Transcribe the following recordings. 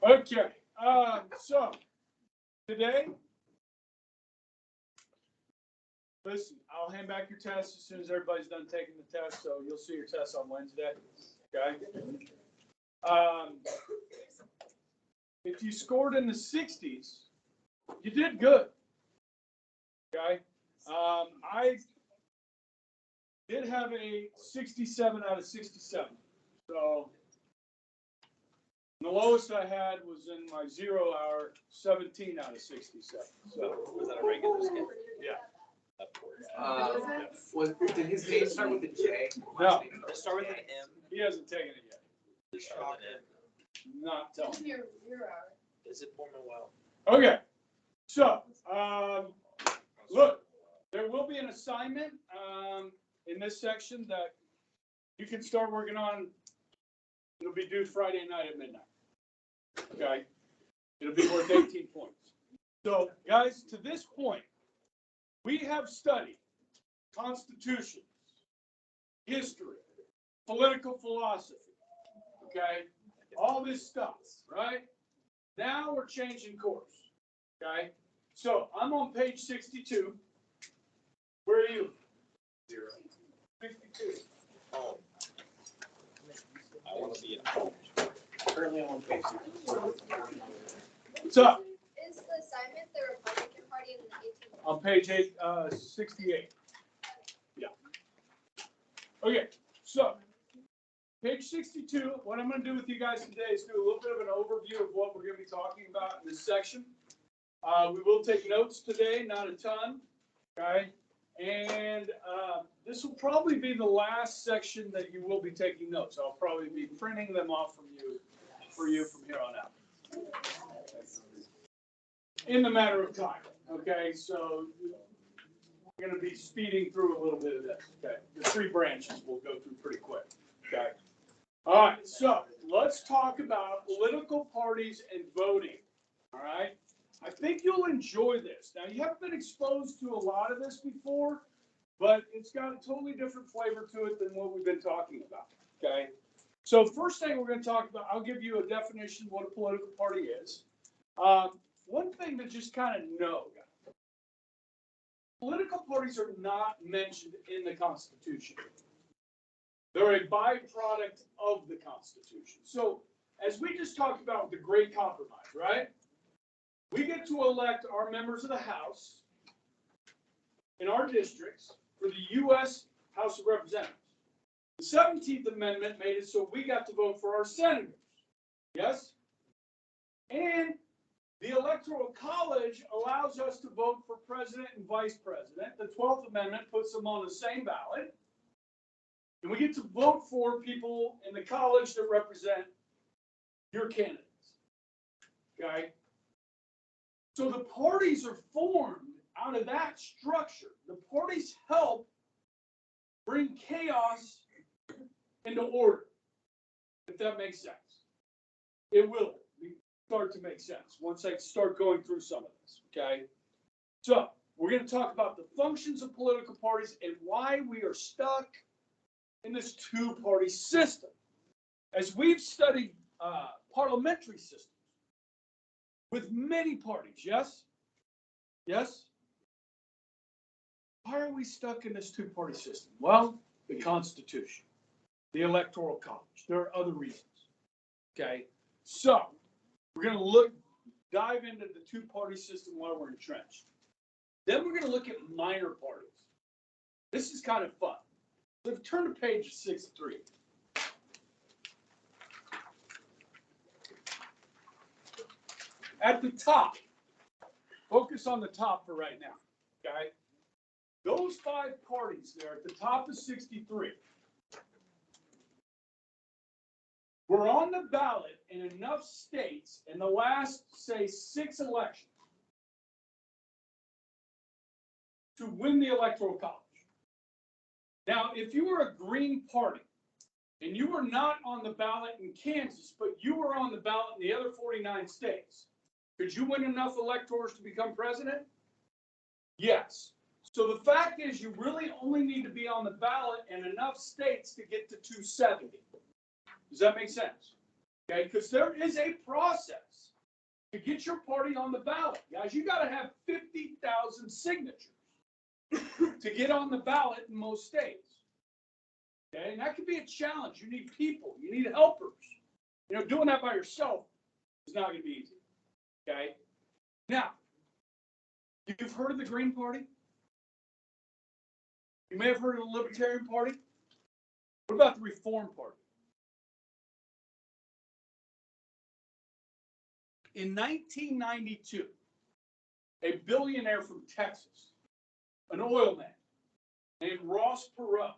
Okay, so today, listen, I'll hand back your test as soon as everybody's done taking the test, so you'll see your test on Wednesday, okay? If you scored in the 60s, you did good, okay? I did have a 67 out of 67, so the lowest I had was in my 0 hour, 17 out of 67. So was that a regular skip? Yeah. Did his name start with a J? No. Does it start with an M? He hasn't taken it yet. Does it start with an M? Not telling. Is it Pullman well? Okay. So, look, there will be an assignment in this section that you can start working on. It'll be due Friday night at midnight. Okay. It'll be worth 18 points. So, guys, to this point, we have studied constitutions, history, political philosophy, okay? All this stuff, right? Now we're changing course, okay? So I'm on page 62. Where are you? 0. 62. Oh. I want to be at home. Currently on page 6. What's up? Is the assignment the Republican Party in the 18th? On page 68. Yeah. Okay, so page 62, what I'm going to do with you guys today is do a little bit of an overview of what we're going to be talking about in this section. We will take notes today, not a ton, okay? And this will probably be the last section that you will be taking notes. I'll probably be printing them off from you, for you from here on out. In the matter of time, okay? So we're going to be speeding through a little bit of this, okay? The 3 branches we'll go through pretty quick, okay? All right, so let's talk about political parties and voting, all right? I think you'll enjoy this. Now, you haven't been exposed to a lot of this before, but it's got a totally different flavor to it than what we've been talking about, okay? So first thing we're going to talk about, I'll give you a definition of what a political party is. One thing to just kind of know, guys, political parties are not mentioned in the Constitution. They're a byproduct of the Constitution. So as we just talked about with the Great Compromise, right? We get to elect our members of the House in our districts for the U.S. House of Representatives. The 17th Amendment made it so we got to vote for our senators. Yes? And the Electoral College allows us to vote for president and vice president. The 12th Amendment puts them on the same ballot. And we get to vote for people in the college that represent your candidates. Okay? So the parties are formed out of that structure. The parties help bring chaos into order, if that makes sense. It will start to make sense once I start going through some of this, okay? So we're going to talk about the functions of political parties and why we are stuck in this 2-party system. As we've studied parliamentary systems with many parties, yes? Yes? Why are we stuck in this 2-party system? Well, the Constitution, the Electoral College. There are other reasons, okay? So we're going to dive into the 2-party system while we're entrenched. Then we're going to look at minor parties. This is kind of fun. So turn to page 63. At the top, focus on the top for right now, okay? Those 5 parties there at the top of 63 were on the ballot in enough states in the last, say, 6 elections to win the Electoral College. Now, if you were a Green Party and you were not on the ballot in Kansas, but you were on the ballot in the other 49 states, could you win enough electors to become president? Yes. So the fact is you really only need to be on the ballot in enough states to get to 270. Does that make sense? Okay, because there is a process to get your party on the ballot. Guys, you got to have 50,000 signatures to get on the ballot in most states. Okay, and that could be a challenge. You need people, you need helpers. You know, doing that by yourself is not going to be easy. Okay, now, you've heard of the Green Party? You may have heard of the Libertarian Party. What about the Reform Party? In 1992, a billionaire from Texas, an oil man named Ross Perot.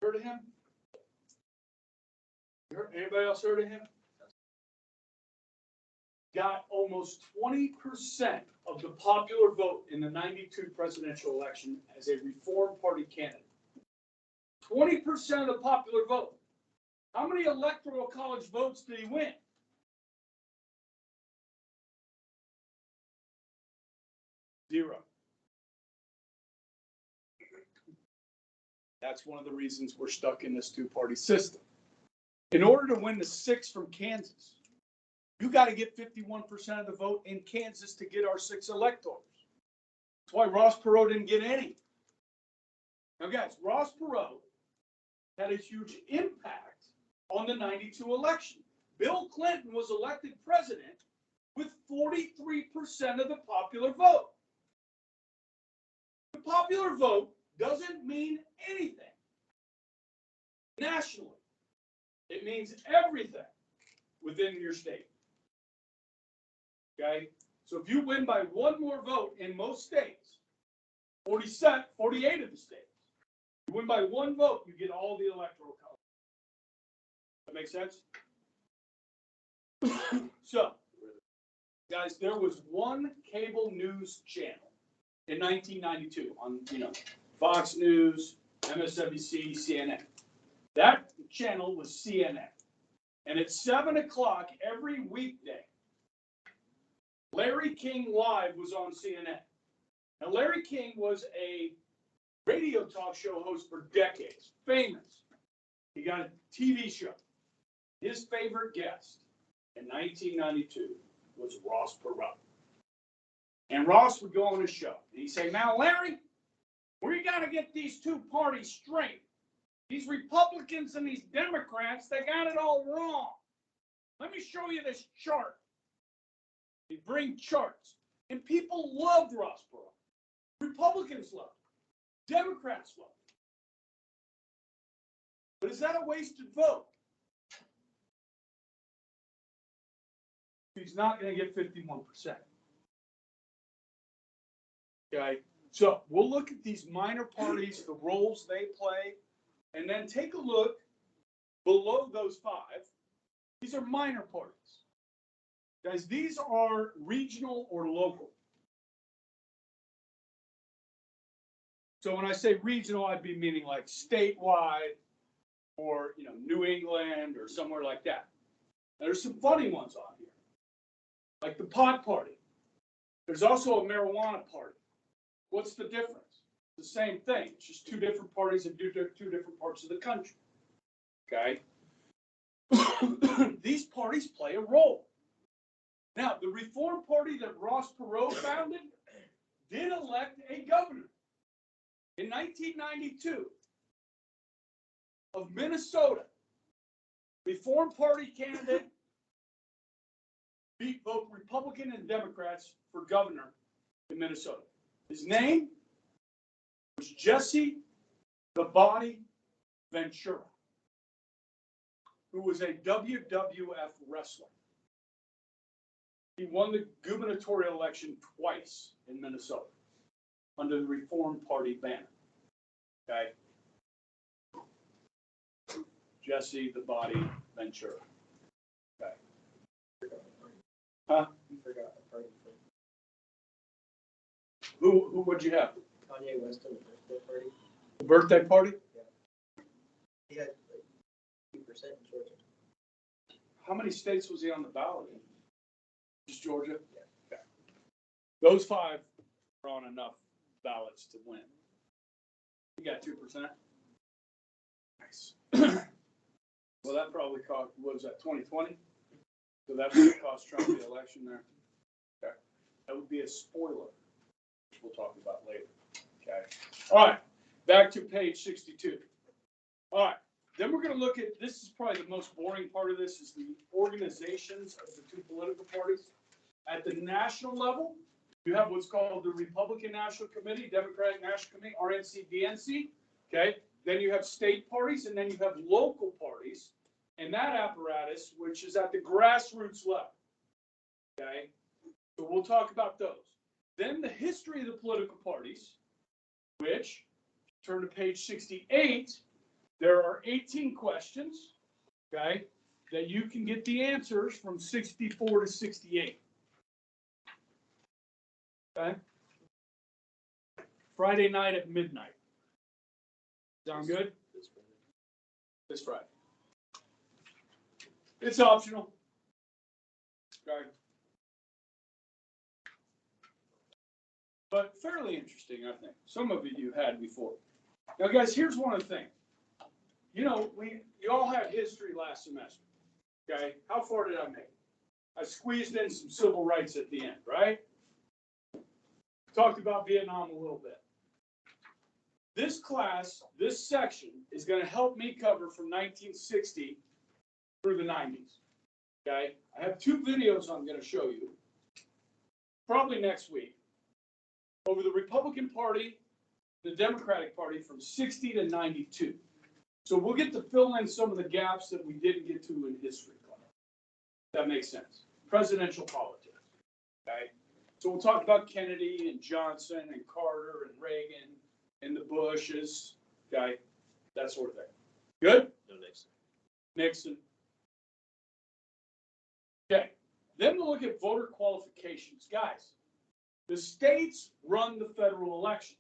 Heard of him? Anybody else heard of him? Got almost 20% of the popular vote in the 92 presidential election as a Reform Party candidate. 20% of the popular vote. How many electoral college votes did he win? 0. That's one of the reasons we're stuck in this two-party system. In order to win the 6 from Kansas, you got to get 51% of the vote in Kansas to get our 6 electors. That's why Ross Perot didn't get any. Now, guys, Ross Perot had a huge impact on the 92 election. Bill Clinton was elected president with 43% of the popular vote. The popular vote doesn't mean anything nationally. It means everything within your state. Okay? So if you win by one more vote in most states, 48 of the states, you win by one vote, you get all the electoral college. That make sense? So, guys, there was one cable news channel in 1992 on, Fox News, MSNBC, CNN. That channel was CNN. And at 7 o'clock every weekday, Larry King Live was on CNN. Now, Larry King was a radio talk show host for decades, famous. He got a TV show. His favorite guest in 1992 was Ross Perot. And Ross would go on his show. And he'd say, now, Larry, we got to get these two parties straight. These Republicans and these Democrats, they got it all wrong. Let me show you this chart. They bring charts. And people loved Ross Perot. Republicans loved him. Democrats loved him. But is that a wasted vote? He's not going to get 51%. Okay, so we'll look at these minor parties, the roles they play, and then take a look below those 5. These are minor parties. Guys, these are regional or local. So when I say regional, I'd be meaning like statewide or, New England or somewhere like that. Now, there's some funny ones on here, like the pot party. There's also a marijuana party. What's the difference? It's the same thing. It's just 2 different parties in 2 different parts of the country. Okay? These parties play a role. Now, the Reform Party that Ross Perot founded did elect a governor in 1992 of Minnesota. Reform Party candidate beat both Republican and Democrats for governor in Minnesota. His name was Jesse the Body Ventura, who was a WWF wrestler. He won the gubernatorial election twice in Minnesota under the Reform Party banner. Okay? Jesse the Body Ventura. Okay. Huh? You forgot a party for Who would you have? Kanye West and the birthday party. The birthday party? He had like 2% in Georgia. How many states was he on the ballot in? Just Georgia? Yeah. Okay. Those 5 are on enough ballots to win. You got 2%? Nice. Well, that probably cost, what was that, 2020? So that would cost Trump the election there. Okay. That would be a spoiler, which we'll talk about later. Okay. All right. Back to page 62. All right. Then we're going to look at, this is probably the most boring part of this, is the organizations of the two political parties. At the national level, you have what's called the Republican National Committee, Democratic National Committee, RNC, DNC. Okay. Then you have state parties, and then you have local parties. And that apparatus, which is at the grassroots level. Okay. So we'll talk about those. Then the history of the political parties, which, turn to page 68, there are 18 questions, okay, that you can get the answers from 64 to 68. Okay? Friday night at midnight. Sound good? This Friday. It's optional. Okay. But fairly interesting, I think. Some of it you had before. Now, guys, here's one of the things. You know, you all had history last semester. Okay? How far did I make? I squeezed in some civil rights at the end, right? Talked about Vietnam a little bit. This class, this section, is going to help me cover from 1960 through the 90s. Okay? I have two videos I'm going to show you, probably next week, over the Republican Party, the Democratic Party from 60 to 92. So we'll get to fill in some of the gaps that we didn't get to in history class. That makes sense. Presidential politics. Okay? So we'll talk about Kennedy and Johnson and Carter and Reagan and the Bushes. Okay? That sort of thing. Good? No, Nixon. Nixon. Okay. Then we'll look at voter qualifications. Guys, the states run the federal elections.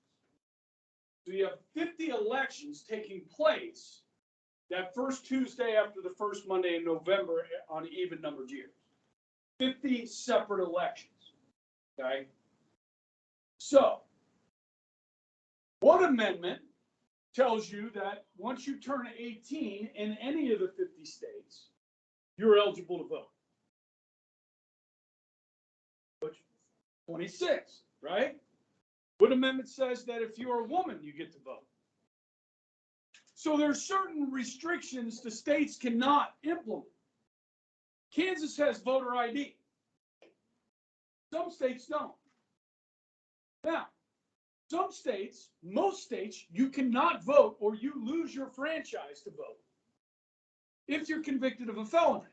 So you have 50 elections taking place that first Tuesday after the first Monday in November on even numbered years. 50 separate elections. Okay? So, what amendment tells you that once you turn 18 in any of the 50 states, you're eligible to vote? Which? 26, right? What amendment says that if you're a woman, you get to vote? So there's certain restrictions the states cannot implement. Kansas has voter ID. Some states don't. Now, some states, most states, you cannot vote or you lose your franchise to vote if you're convicted of a felony.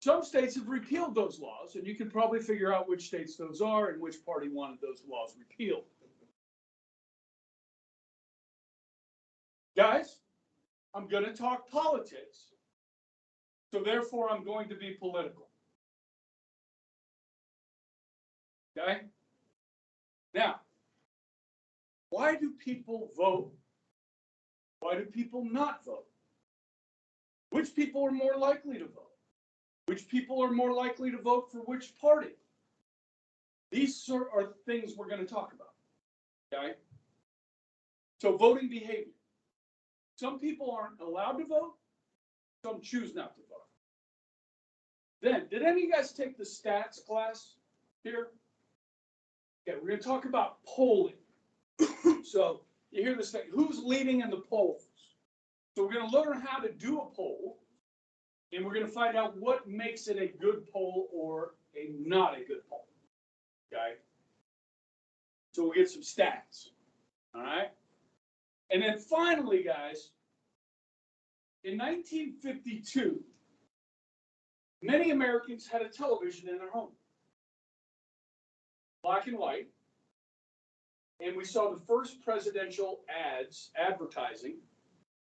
Some states have repealed those laws, and you can probably figure out which states those are and which party wanted those laws repealed. Guys, I'm going to talk politics, so therefore I'm going to be political. Okay? Now, why do people vote? Why do people not vote? Which people are more likely to vote? Which people are more likely to vote for which party? These are things we're going to talk about. Okay? So voting behavior. Some people aren't allowed to vote. Some choose not to vote. Then, did any of you guys take the stats class here? Okay, we're going to talk about polling. So you hear this thing, who's leading in the polls? So we're going to learn how to do a poll. And we're going to find out what makes it a good poll or a not a good poll. Okay? So we'll get some stats. All right? And then finally, guys, in 1952, many Americans had a television in their home. Black and white. And we saw the first presidential advertising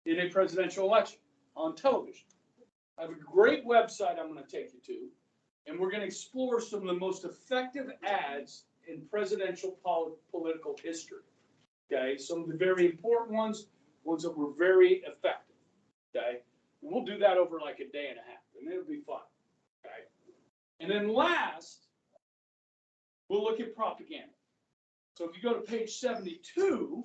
in a presidential election on television. I have a great website I'm going to take you to, and we're going to explore some of the most effective ads in presidential political history. Okay, some of the very important ones that were very effective. Okay, and we'll do that over like a day and a half, and it'll be fun. Okay, and then last, we'll look at propaganda. So if you go to page 72,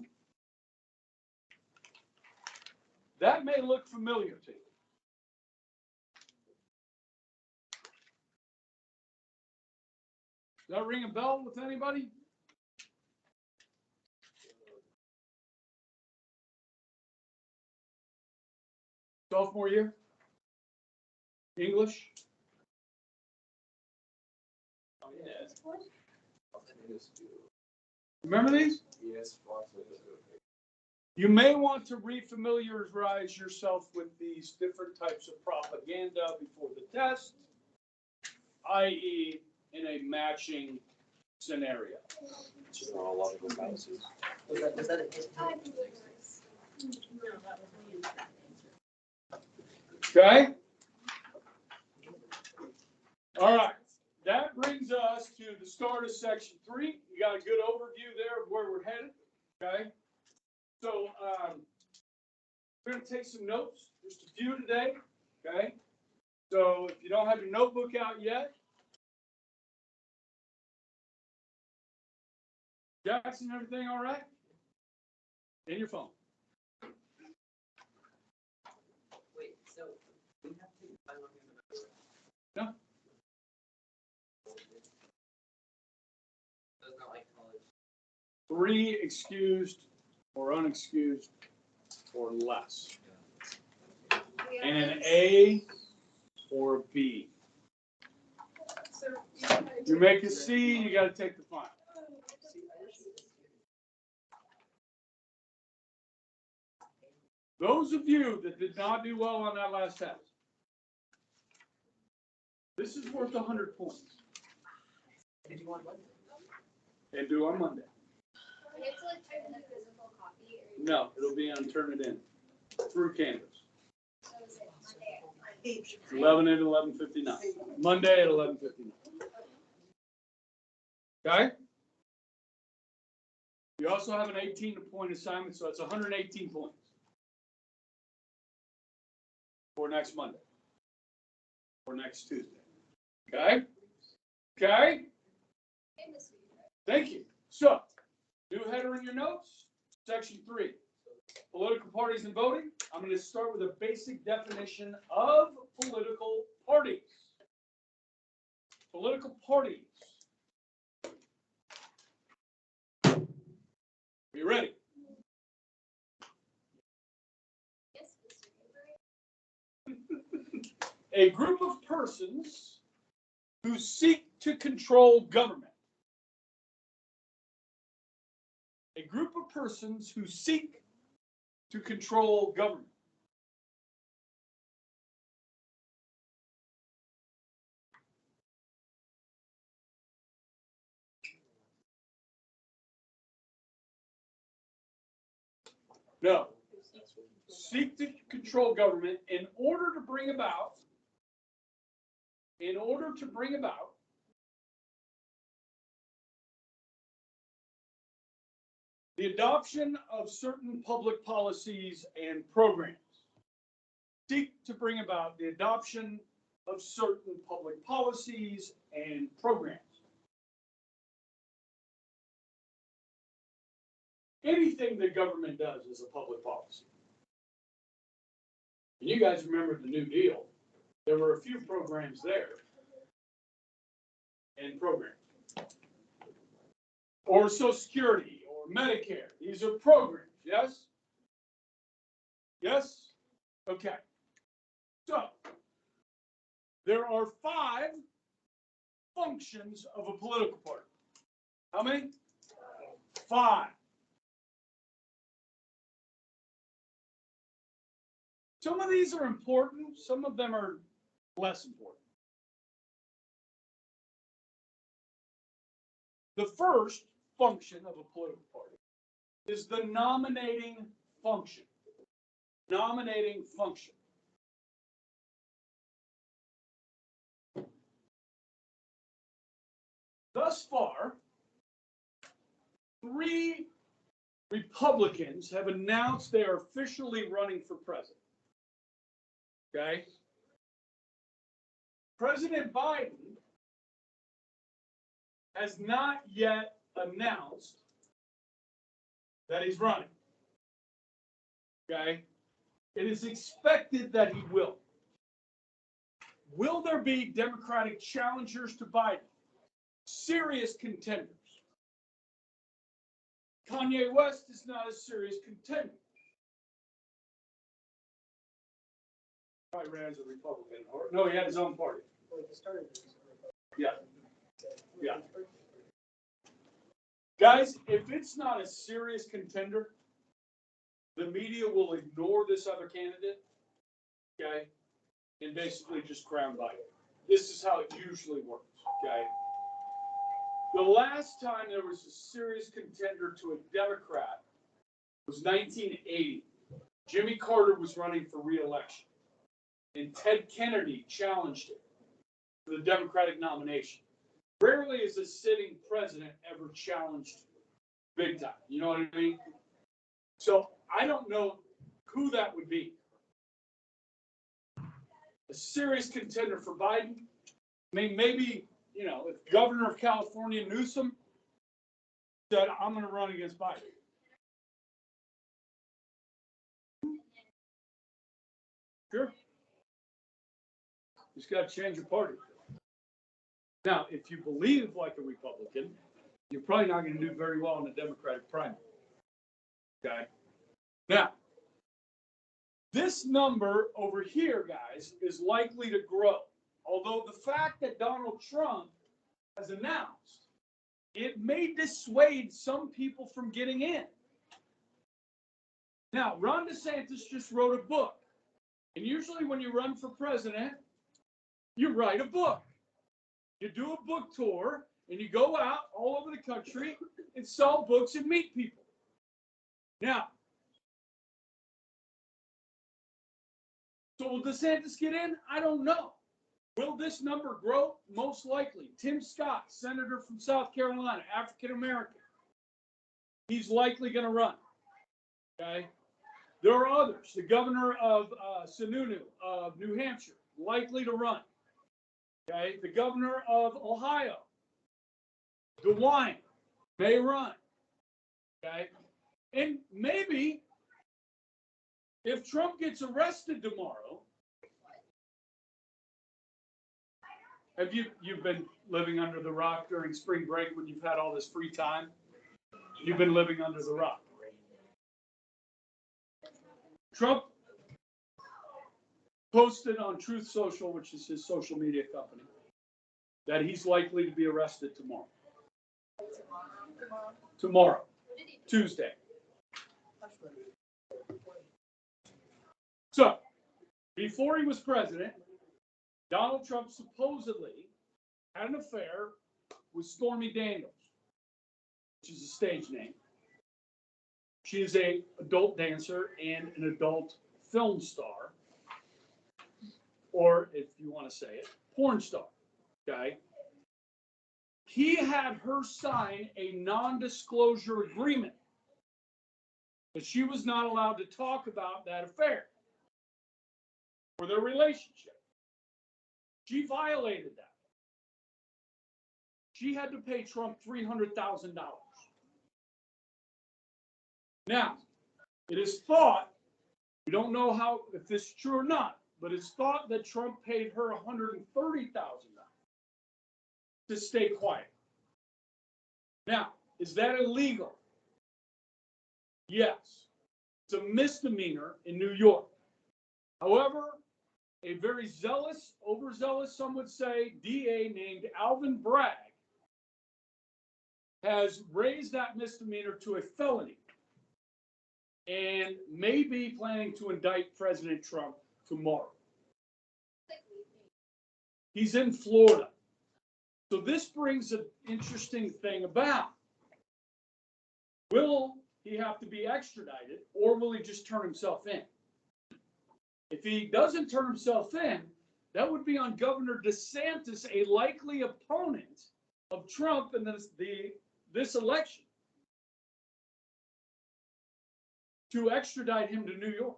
That may look familiar to you. Does that ring a bell with anybody? Sophomore year? English? Oh, yes. Remember these? Yes. You may want to refamiliarize yourself with these different types of propaganda before the test, i.e. in a matching scenario. Logical fallacies. Was that a hit? Okay? All right. That brings us to the start of section 3. You got a good overview there of where we're headed. Okay? So, we're going to take some notes, just a few today. Okay? So, if you don't have your notebook out yet, Jackson, everything all right? And your phone. Wait, so we have to find one in the No. So it's not like college. 3 excused or unexcused or less. And an A or a B. You make a C, you got to take the final. Those of you that did not do well on that last test, this is worth 100 points. Did you want one? And do on Monday. We have to like turn in a physical copy or. No, it'll be on Turn It In through Canvas. So is it Monday? 11 at 11:59. Monday at 11:59. Okay? You also have an 18-point assignment, so it's 118 points for next Monday or next Tuesday. Okay? Okay? And this week, right? Thank you. So, new header in your notes, section 3, political parties and voting. I'm going to start with a basic definition of political parties. Political parties. Are you ready? Yes, Mr. Avery. A group of persons who seek to control government. A group of persons who seek to control government. No. Seek to control government in order to bring about the adoption of certain public policies and programs. Seek to bring about the adoption of certain public policies and programs. Anything the government does is a public policy. And you guys remember the New Deal. There were a few programs there. And programs. Or Social Security or Medicare. These are programs, yes? Yes? Okay. So, there are 5 functions of a political party. How many? 5. Some of these are important, some of them are less important. The first function of a political party is the nominating function. Nominating function. Thus far, 3 Republicans have announced they are officially running for president. Okay? President Biden has not yet announced that he's running. Okay? It is expected that he will. Will there be Democratic challengers to Biden? Serious contenders. Kanye West is not a serious contender. Probably ran as a Republican. Or, no, he had his own party. Yeah. Yeah. Guys, if it's not a serious contender, the media will ignore this other candidate, okay, and basically just crown Biden. This is how it usually works, okay? The last time there was a serious contender to a Democrat was 1980. Jimmy Carter was running for re-election, and Ted Kennedy challenged him for the Democratic nomination. Rarely is a sitting president ever challenged big time. You know what I mean? So I don't know who that would be. A serious contender for Biden. I mean, maybe, you know, if Governor of California Newsom said, I'm going to run against Biden. Sure. Just got to change your party. Now, if you believe like a Republican, you're probably not going to do very well in the Democratic primary. Okay? Now, this number over here, guys, is likely to grow. Although the fact that Donald Trump has announced, it may dissuade some people from getting in. Now, Ron DeSantis just wrote a book. And usually when you run for president, you write a book. You do a book tour, and you go out all over the country and sell books and meet people. Now, so will DeSantis get in? I don't know. Will this number grow? Most likely. Tim Scott, senator from South Carolina, African American. He's likely going to run. Okay? There are others. The governor of Sununu of New Hampshire, likely to run. Okay? The governor of Ohio, DeWine, may run. Okay? And maybe if Trump gets arrested tomorrow, have you've been living under the rock during spring break when you've had all this free time? You've been living under the rock. Trump posted on Truth Social, which is his social media company, that he's likely to be arrested tomorrow. Tomorrow, Tuesday. So, before he was president, Donald Trump supposedly had an affair with Stormy Daniels, which is a stage name. She is an adult dancer and an adult film star, or if you want to say it, porn star. Okay? He had her sign a non-disclosure agreement that she was not allowed to talk about that affair or their relationship. She violated that. She had to pay Trump $300,000. Now, it is thought, we don't know how if this is true or not, but it's thought that Trump paid her $130,000 to stay quiet. Now, is that illegal? Yes. It's a misdemeanor in New York. However, a very zealous, overzealous, some would say, DA named Alvin Bragg has raised that misdemeanor to a felony and may be planning to indict President Trump tomorrow. He's in Florida. So this brings an interesting thing about. Will he have to be extradited, or will he just turn himself in? If he doesn't turn himself in, that would be on Governor DeSantis, a likely opponent of Trump in this election, to extradite him to New York.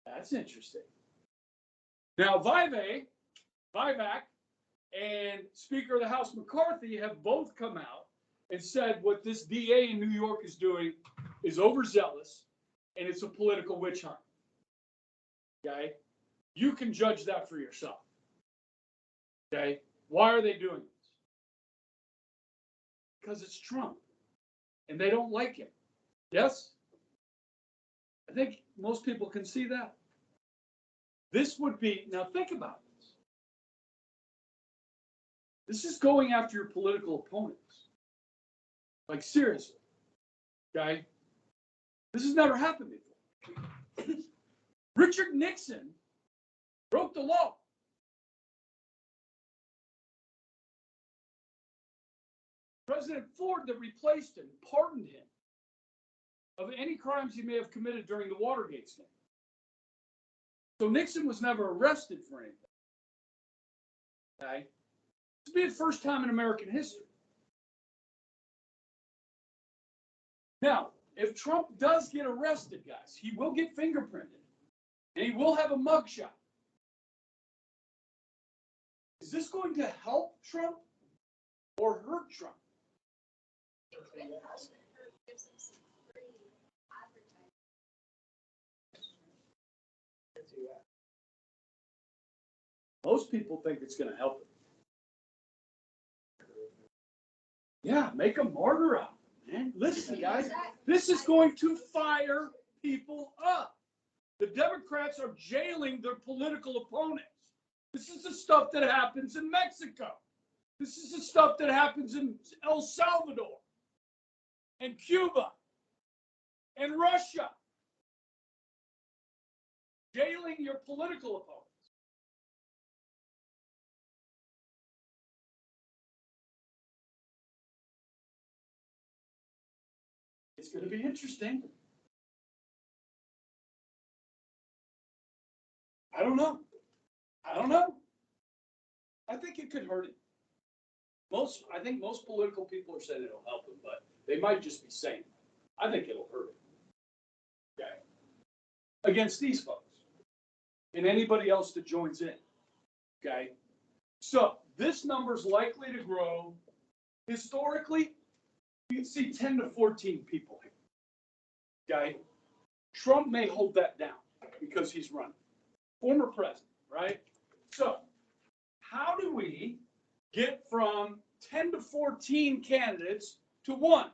That's interesting. Now, Vivek and Speaker of the House McCarthy have both come out and said what this DA in New York is doing is overzealous and it's a political witch hunt. Okay? You can judge that for yourself. Okay? Why are they doing this? Because it's Trump. And they don't like him. Yes? I think most people can see that. This would be, now think about this. This is going after your political opponents. Like, seriously. Okay? This has never happened before. Richard Nixon broke the law. President Ford, that replaced him, pardoned him of any crimes he may have committed during the Watergate scandal. So Nixon was never arrested for anything. Okay? This would be the first time in American history. Now, if Trump does get arrested, guys, he will get fingerprinted, and he will have a mugshot. Is this going to help Trump or hurt Trump? Most people think it's going to help him. Yeah, make a martyr out of it, man. Listen, guys, this is going to fire people up. The Democrats are jailing their political opponents. This is the stuff that happens in Mexico. This is the stuff that happens in El Salvador and Cuba and Russia. Jailing your political opponents. It's going to be interesting. I don't know. I think it could hurt him. I think most political people are saying it'll help him, but they might just be saying it. I think it'll hurt him. Okay. Against these folks and anybody else that joins in. Okay. So this number's likely to grow. Historically, you can see 10 to 14 people here. Okay. Trump may hold that down because he's running. Former president, right? So how do we get from 10 to 14 candidates to 1?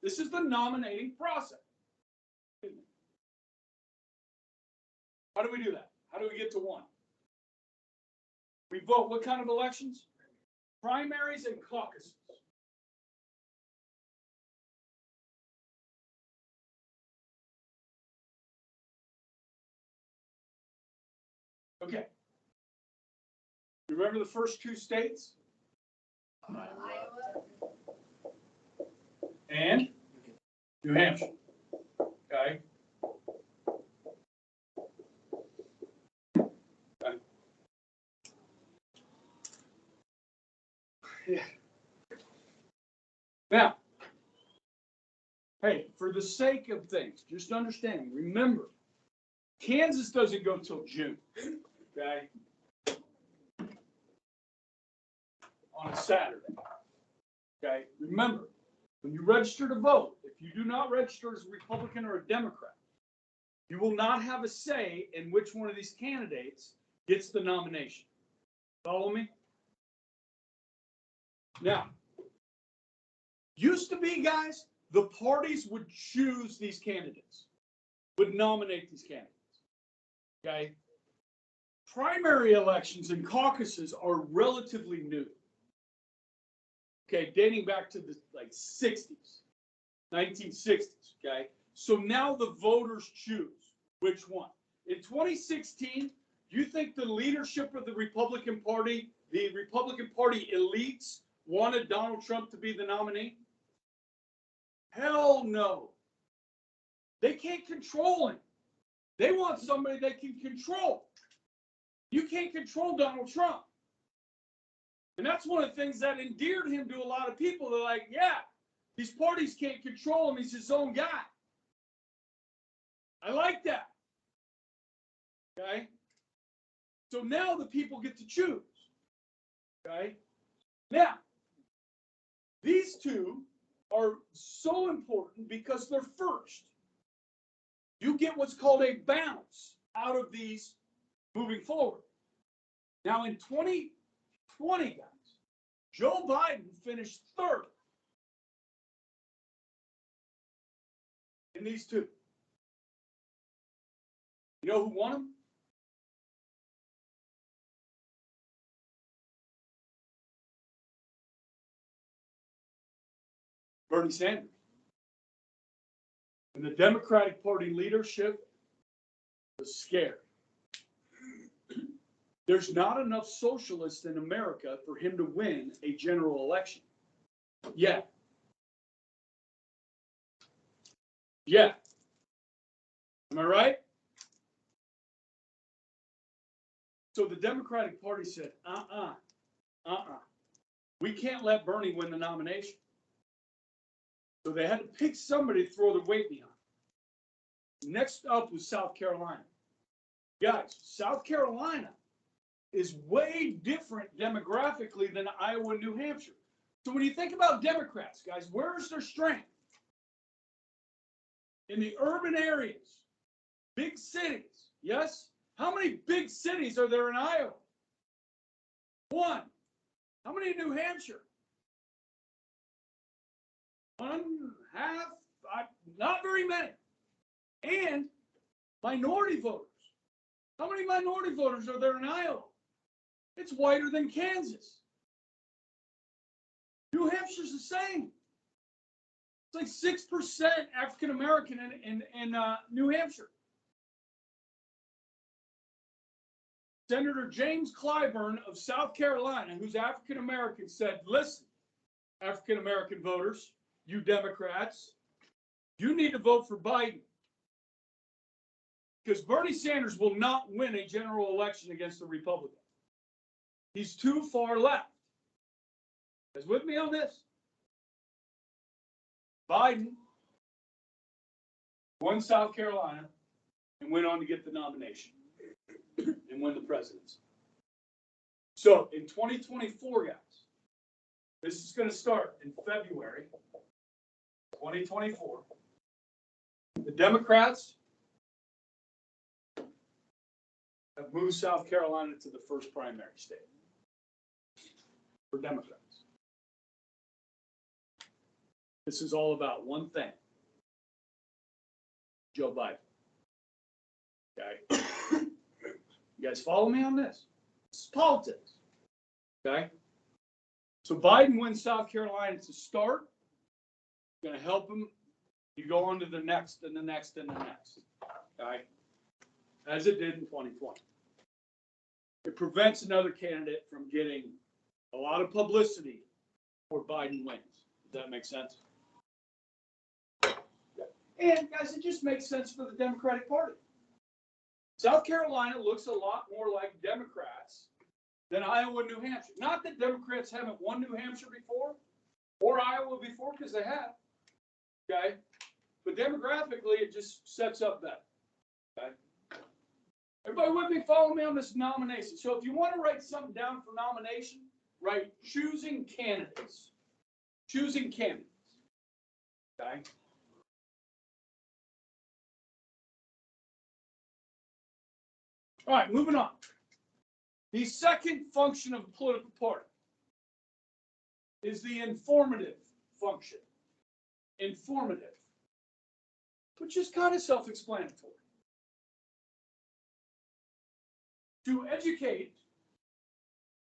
This is the nominating process. How do we do that? How do we get to 1? We vote what kind of elections? Primaries and caucuses. Okay. Remember the first 2 states? Iowa. And New Hampshire. Okay. Yeah. Now, hey, for the sake of things, just understand, remember, Kansas doesn't go till June. Okay. On a Saturday. Okay. Remember, when you register to vote, if you do not register as a Republican or a Democrat, you will not have a say in which one of these candidates gets the nomination. Follow me? Now, used to be, guys, the parties would choose these candidates, would nominate these candidates. Okay? Primary elections and caucuses are relatively new. Okay, dating back to the 60s, 1960s, okay? So now the voters choose which one. In 2016, do you think the leadership of the Republican Party elites wanted Donald Trump to be the nominee? Hell no. They can't control him. They want somebody they can control. You can't control Donald Trump. And that's one of the things that endeared him to a lot of people. They're like, yeah, these parties can't control him. He's his own guy. I like that. Okay? So now the people get to choose. Okay? Now, these two are so important because they're first. you get what's called a bounce out of these moving forward. Now in 2020, guys, Joe Biden finished third in these two. You know who won them? Bernie Sanders. And the Democratic Party leadership was scared. There's not enough socialists in America for him to win a general election. Yeah. Yeah. Am I right? So the Democratic Party said, we can't let Bernie win the nomination. So they had to pick somebody to throw their weight behind. Next up was South Carolina. Guys, South Carolina is way different demographically than Iowa and New Hampshire. So when you think about Democrats, guys, where's their strength? In the urban areas, big cities, yes? How many big cities are there in Iowa? One. How many in New Hampshire? One, half, not very many. And minority voters. How many minority voters are there in Iowa? It's whiter than Kansas. New Hampshire's the same. It's like 6% African American in New Hampshire. Senator James Clyburn of South Carolina, who's African American, said, listen, African American voters, you Democrats, you need to vote for Biden. Because Bernie Sanders will not win a general election against the Republican. He's too far left. You guys with me on this? Biden won South Carolina and went on to get the nomination and win the presidency. So in 2024, guys, this is going to start in February 2024. The Democrats have moved South Carolina to the first primary state for Democrats. This is all about one thing. Joe Biden. Okay? You guys follow me on this? This is politics. Okay? So Biden wins South Carolina to start. It's going to help him. You go on to the next and the next and the next. Okay? As it did in 2020. It prevents another candidate from getting a lot of publicity before Biden wins. Does that make sense? And guys, it just makes sense for the Democratic Party. South Carolina looks a lot more like Democrats than Iowa and New Hampshire. Not that Democrats haven't won New Hampshire before or Iowa before, because they have. Okay? But demographically, it just sets up better. Okay? Everybody with me? Follow me on this nomination. So if you want to write something down for nomination, write choosing candidates. Choosing candidates. Okay? All right, moving on. The second function of a political party is the informative function. Informative, which is kind of self-explanatory. To educate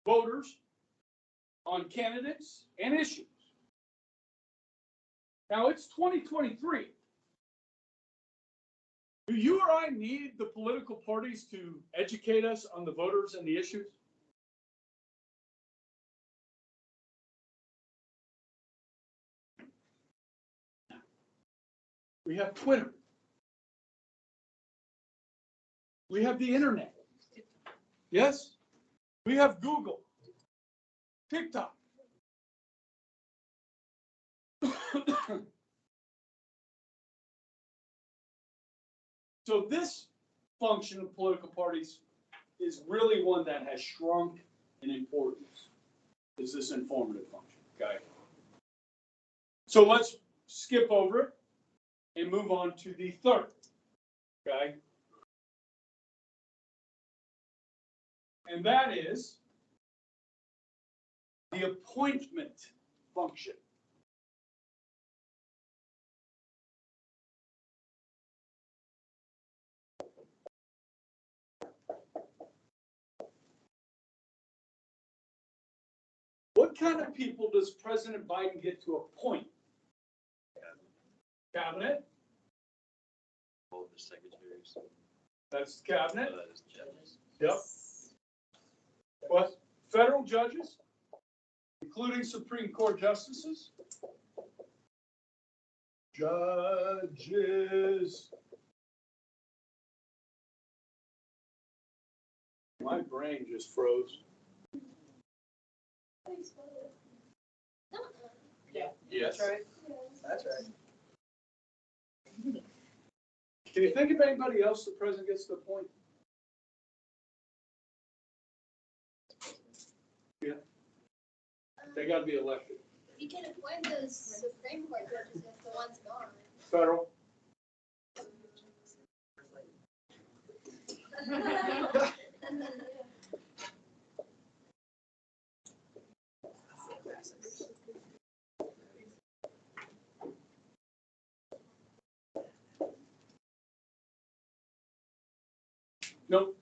voters on candidates and issues. Now it's 2023. Do you or I need the political parties to educate us on the voters and the issues? We have Twitter. We have the internet. Yes? We have Google. TikTok. So this function of political parties is really one that has shrunk in importance, is this informative function, okay? So let's skip over it and move on to the third. Okay? And that is the appointment function. What kind of people does President Biden get to appoint? Cabinet, All of the secretaries. that's the cabinet. Judges. Yep. What? Federal judges, including Supreme Court justices. Judges. My brain just froze. Yes. That's right. Can you think of anybody else the president gets to appoint? Yeah, they gotta be elected. You can appoint those Supreme Court judges if the one's gone. Federal. Nope.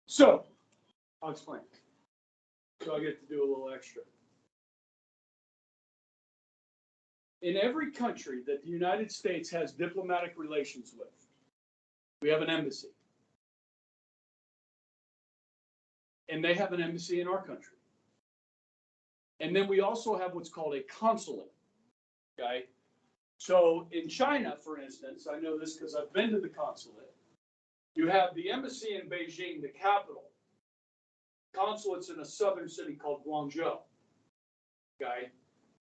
So, I'll explain. So I get to do a little extra. In every country that the United States has diplomatic relations with, we have an embassy. And they have an embassy in our country. And then we also have what's called a consulate. Okay? So in China, for instance, I know this because I've been to the consulate. You have the embassy in Beijing, the capital. Consulate's in a southern city called Guangzhou. Okay?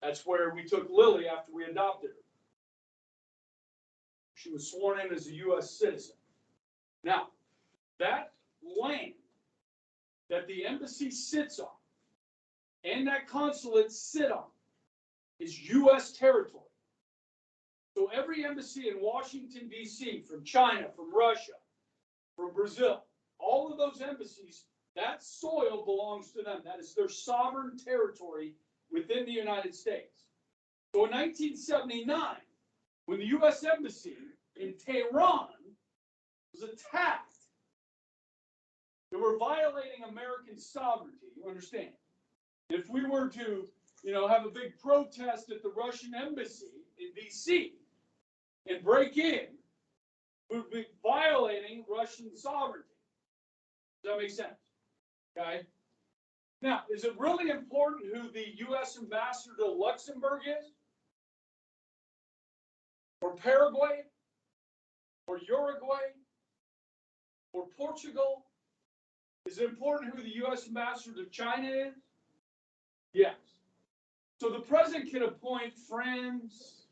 That's where we took Lily after we adopted her. She was sworn in as a U.S. citizen. Now, that land that the embassy sits on and that consulate sit on is U.S. territory. So every embassy in Washington, D.C., from China, from Russia, from Brazil, all of those embassies, that soil belongs to them. That is their sovereign territory within the United States. So in 1979, when the U.S. Embassy in Tehran was attacked, they were violating American sovereignty, you understand? If we were to, have a big protest at the Russian embassy in D.C. and break in, we would be violating Russian sovereignty. Does that make sense? Okay? Now, is it really important who the U.S. ambassador to Luxembourg is? Or Paraguay? Or Uruguay? Or Portugal? Is it important who the U.S. ambassador to China is? Yes. So the president can appoint friends,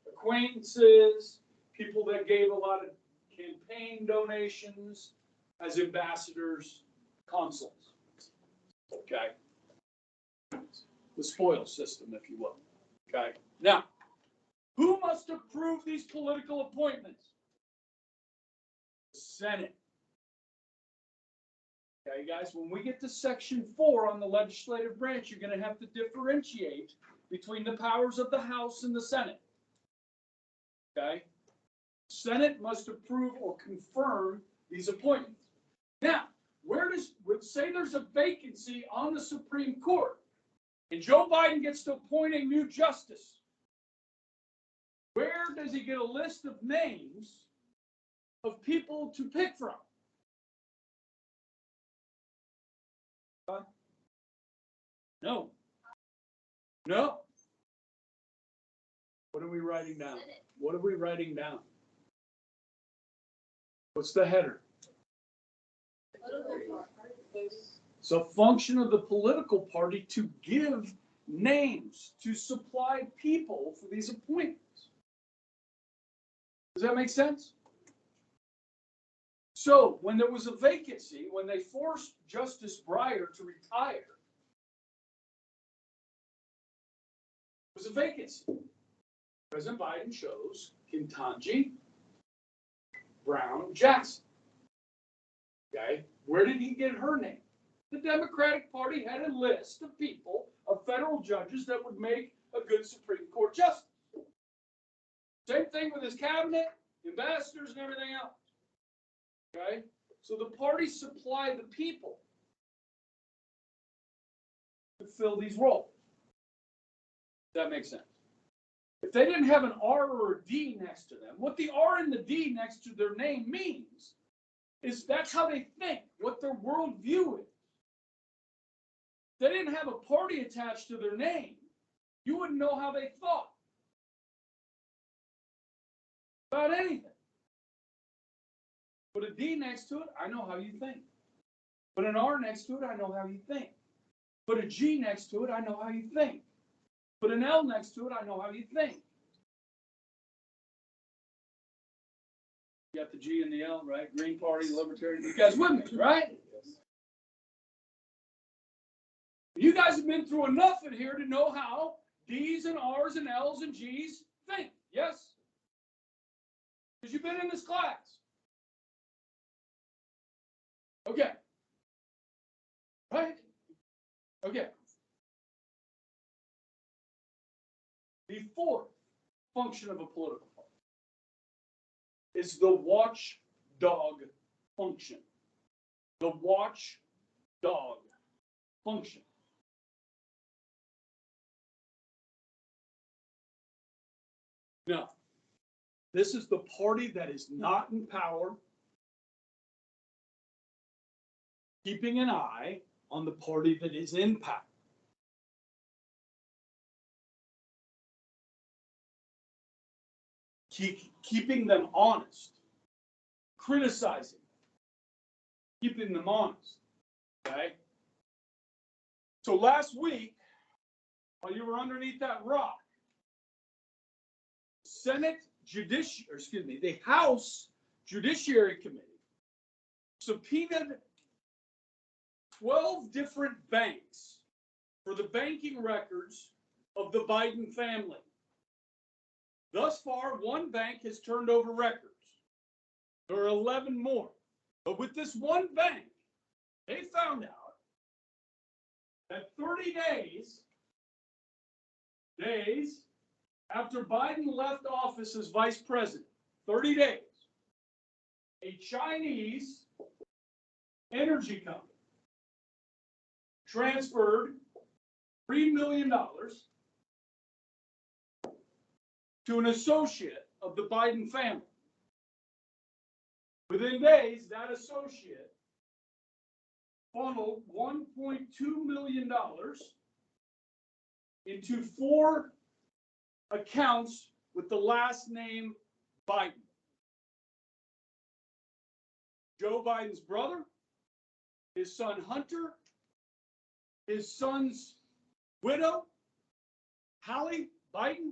acquaintances, people that gave a lot of campaign donations as ambassadors, consuls. Okay? The spoil system, if you will. Okay? Now, who must approve these political appointments? The Senate. Okay, guys, when we get to section 4 on the legislative branch, you're going to have to differentiate between the powers of the House and the Senate. Okay? Senate must approve or confirm these appointments. Now, say there's a vacancy on the Supreme Court, and Joe Biden gets to appoint a new justice. Where does he get a list of names of people to pick from? No. No. What are we writing down? What are we writing down? What's the header? It's a function of the political party to give names, to supply people for these appointments. Does that make sense? So, when there was a vacancy, when they forced Justice Breyer to retire, there was a vacancy. President Biden chose Ketanji Brown Jackson. Okay, where did he get her name? The Democratic Party had a list of people, of federal judges that would make a good Supreme Court justice. Same thing with his cabinet, ambassadors, and everything else. Okay, so the party supplied the people to fill these roles. Does that make sense? If they didn't have an R or a D next to them, what the R and the D next to their name means is that's how they think, what their worldview is. If they didn't have a party attached to their name, you wouldn't know how they thought about anything. Put a D next to it, I know how you think. Put an R next to it, I know how you think. Put a G next to it, I know how you think. Put an L next to it, I know how you think. You got the G and the L, right? Green Party, Libertarian. You guys with me, right? You guys have been through enough in here to know how D's and R's and L's and G's think, yes? Because you've been in this class. Okay. Right? Okay. The fourth function of a political party is the watchdog function. The watchdog function. Now, this is the party that is not in power, keeping an eye on the party that is in power. Keeping them honest, criticizing, keeping them honest, okay? So last week, while you were underneath that rock, the House Judiciary Committee subpoenaed 12 different banks for the banking records of the Biden family. Thus far, one bank has turned over records. There are 11 more. But with this one bank, they found out that 30 days after Biden left office as vice president, 30 days, a Chinese energy company transferred $3 million to an associate of the Biden family. Within days, that associate funneled $1.2 million into 4 accounts with the last name Biden. Joe Biden's brother, his son Hunter, his son's widow, Hallie Biden,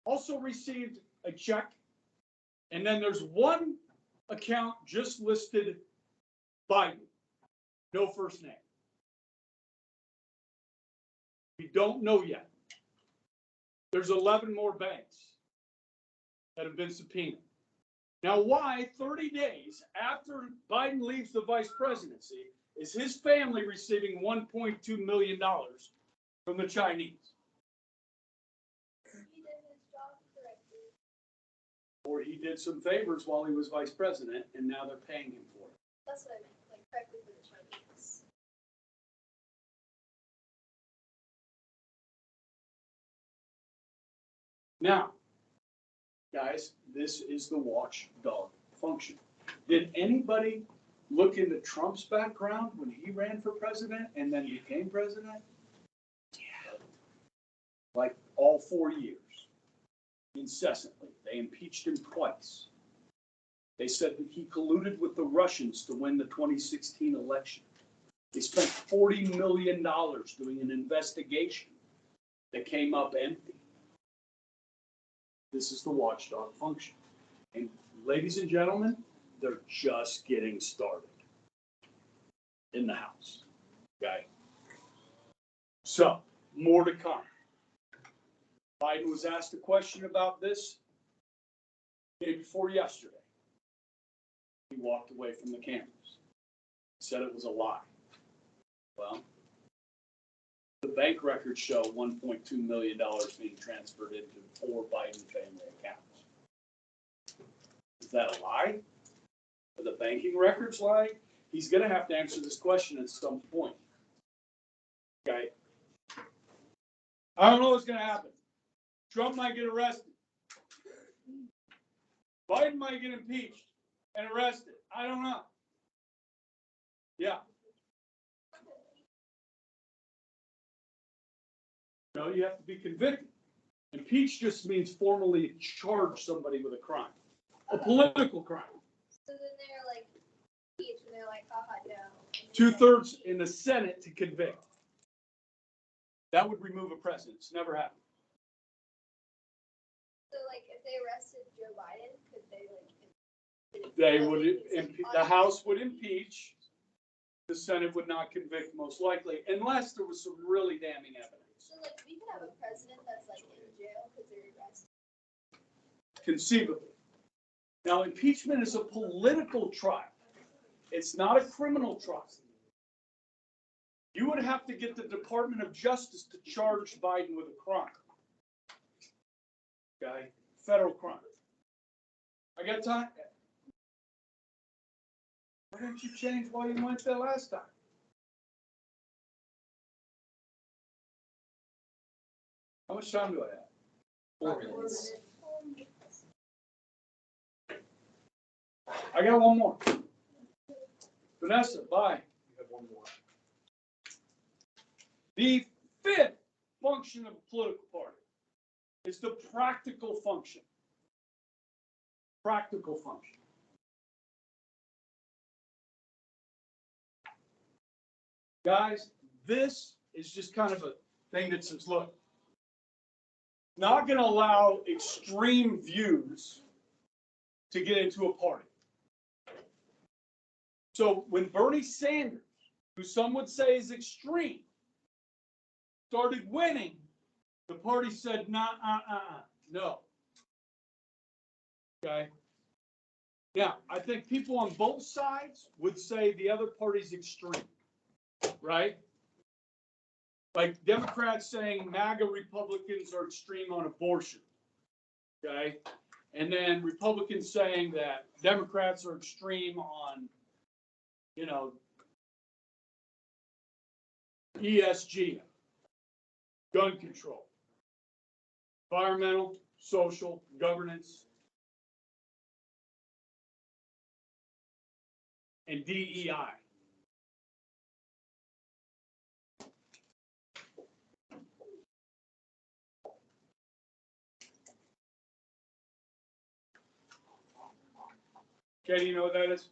also received a check. And then there's one account just listed Biden, no first name. We don't know yet. There's 11 more banks that have been subpoenaed. Now, why 30 days after Biden leaves the vice presidency is his family receiving $1.2 million from the Chinese? He did his job correctly. Or he did some favors while he was vice president, and now they're paying him for it. That's what I meant, like correctly for the Chinese. Now, guys, this is the watchdog function. Did anybody look into Trump's background when he ran for president and then became president? Yeah. Like all 4 years, incessantly. They impeached him twice. They said that he colluded with the Russians to win the 2016 election. They spent $40 million doing an investigation that came up empty. This is the watchdog function. And ladies and gentlemen, they're just getting started in the House. Okay? So, more to come. Biden was asked a question about this day before yesterday. He walked away from the cameras. Said it was a lie. Well, the bank records show $1.2 million being transferred into 4 Biden family accounts. Is that a lie? Are the banking records lie? He's going to have to answer this question at some point. Okay. I don't know what's going to happen. Trump might get arrested. Biden might get impeached and arrested. I don't know. Yeah. No, you have to be convicted. Impeach just means formally charge somebody with a crime, a political crime. So then they're like, each, and they're like, haha, no. 2/3 in the Senate to convict. That would remove a precedent. It's never happened. So like, if they arrested Joe Biden, could they like? They would, the House would impeach. The Senate would not convict most likely, unless there was some really damning evidence. So like, we could have a president that's like in jail because they're arrested. Conceivably. Now, impeachment is a political trial. It's not a criminal trial. You would have to get the Department of Justice to charge Biden with a crime. Okay? Federal crime. I got time? Why didn't you change while you went there last time? How much time do I have? 4 minutes. I got one more. Vanessa, bye. You have one more. The 5th function of a political party is the practical function. Practical function. Guys, this is just kind of a thing that says, look, not going to allow extreme views to get into a party. So when Bernie Sanders, who some would say is extreme, started winning, the party said, no. Okay? Now, I think people on both sides would say the other party's extreme, right? Like Democrats saying MAGA Republicans are extreme on abortion, okay? And then Republicans saying that Democrats are extreme on, ESG, gun control, environmental, social, governance, and DEI. Okay, you know what that is?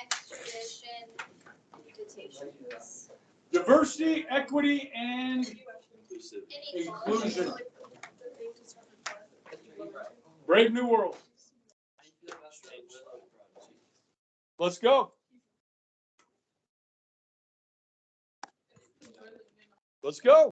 Extradition, detations. Diversity, equity, and inclusion. Brave New World. Let's go. Let's go.